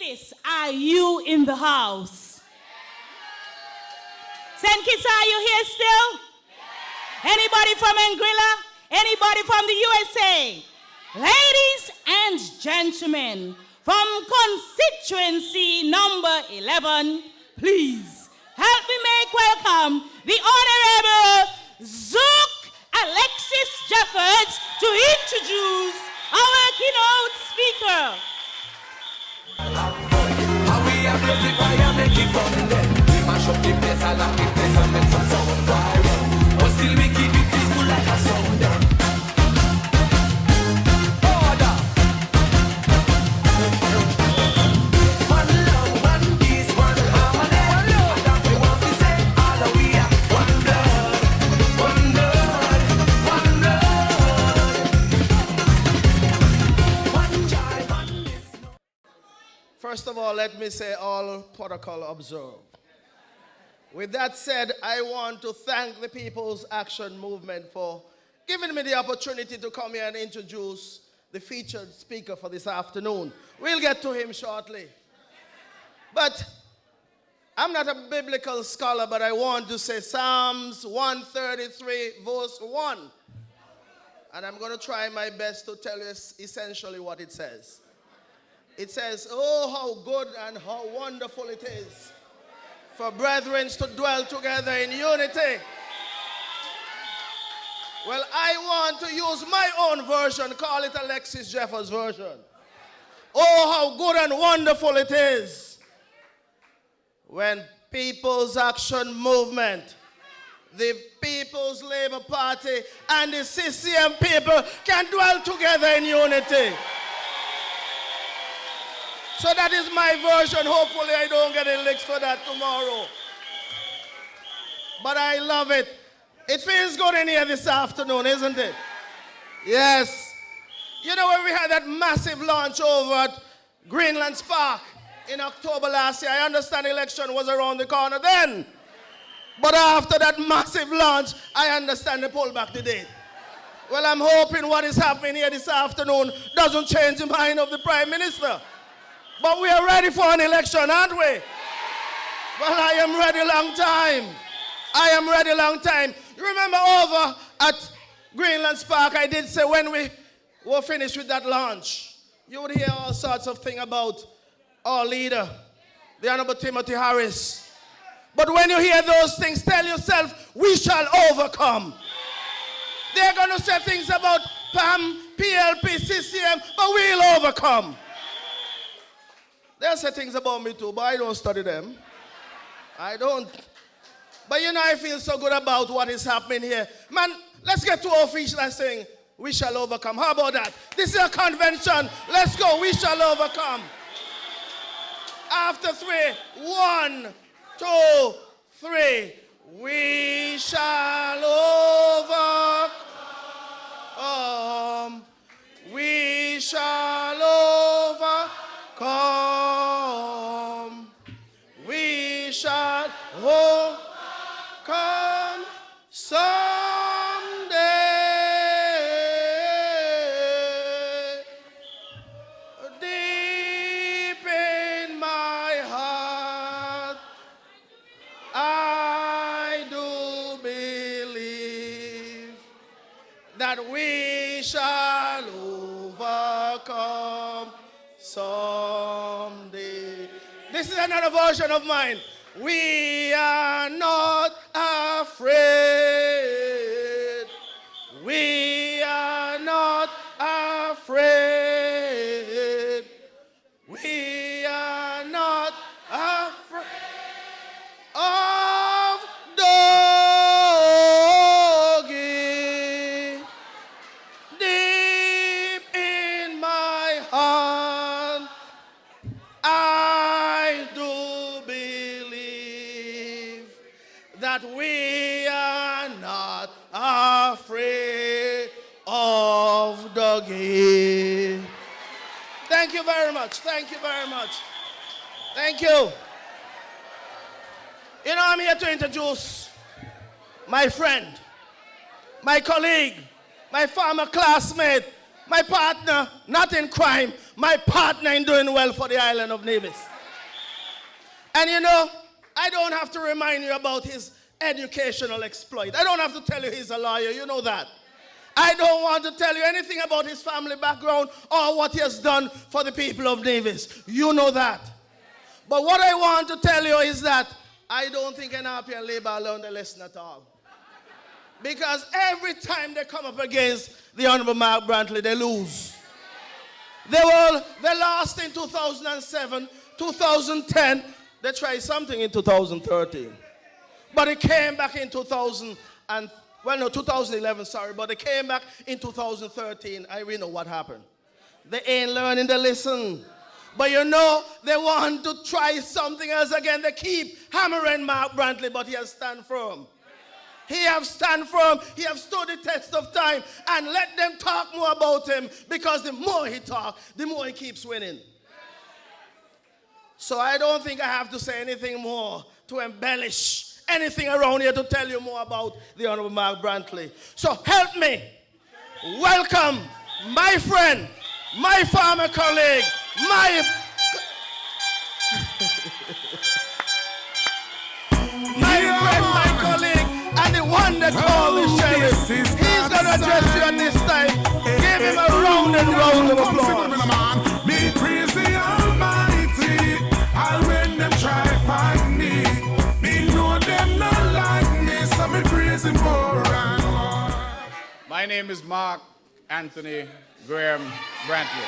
Alexis, are you in the house? St. Kitts, are you here still? Anybody from Anguilla? Anybody from the USA? Ladies and gentlemen, from constituency number 11, please help me make welcome the Honorable Zook Alexis Jeffords to introduce our keynote speaker. First of all, let me say all protocol observed. With that said, I want to thank the People's Action Movement for giving me the opportunity to come here and introduce the featured speaker for this afternoon. We'll get to him shortly. But I'm not a biblical scholar, but I want to say Psalms 133 verse 1. And I'm going to try my best to tell you essentially what it says. It says, oh, how good and how wonderful it is for brethren to dwell together in unity. Well, I want to use my own version, call it Alexis Jeffords' version. Oh, how good and wonderful it is when People's Action Movement, the People's Labour Party, and the CCM people can dwell together in unity. So that is my version. Hopefully I don't get any licks for that tomorrow. But I love it. It feels good in here this afternoon, isn't it? Yes. You know, when we had that massive launch over at Greenland Park in October last year, I understand the election was around the corner then. But after that massive launch, I understand they pulled back the date. Well, I'm hoping what is happening here this afternoon doesn't change the mind of the Prime Minister. But we are ready for an election, aren't we? Well, I am ready long time. I am ready long time. You remember over at Greenland Park, I did say when we were finished with that launch, you would hear all sorts of things about our leader, the Honorable Timothy Harris. But when you hear those things, tell yourself, we shall overcome. They're going to say things about PAM, PLP, CCM, but we'll overcome. They'll say things about me too, but I don't study them. I don't. But you know, I feel so good about what is happening here. Man, let's get to our feet and sing, we shall overcome. How about that? This is a convention. Let's go, we shall overcome. After 3, 1, 2, 3. We shall overcome. We shall overcome. We shall overcome someday. Deep in my heart, I do believe that we shall overcome someday. This is another version of mine. We are not afraid. We are not afraid. We are not afraid of doggy. Deep in my heart, I do believe that we are not afraid of doggy. Thank you very much. Thank you very much. Thank you. You know, I'm here to introduce my friend, my colleague, my former classmate, My partner, not in crime, my partner in doing well for the island of Nevis. And you know, I don't have to remind you about his educational exploit. I don't have to tell you he's a lawyer, you know that. I don't want to tell you anything about his family background or what he has done for the people of Nevis. You know that. But what I want to tell you is that I don't think NRP and Labour learned the lesson at all. Because every time they come up against the Honorable Mark Brantley, they lose. They lost in 2007, 2010. They tried something in 2013. But it came back in 2011, sorry. But they came back in 2013. I really know what happened. They ain't learning the lesson. But you know, they want to try something else again. They keep hammering Mark Brantley, but he has stand firm. He have stand firm. He have stood the test of time. And let them talk more about him, because the more he talks, the more he keeps winning. So I don't think I have to say anything more to embellish anything around here to tell you more about the Honorable Mark Brantley. So help me welcome my friend, my former colleague, my friend, my colleague, and the one that called the sheriff. He's going to address you at this time. Give him a round and round of applause. Me praise the Almighty, and when them try find me, me know them not like me, so me praise him more and more. My name is Mark Anthony Graham Brantley.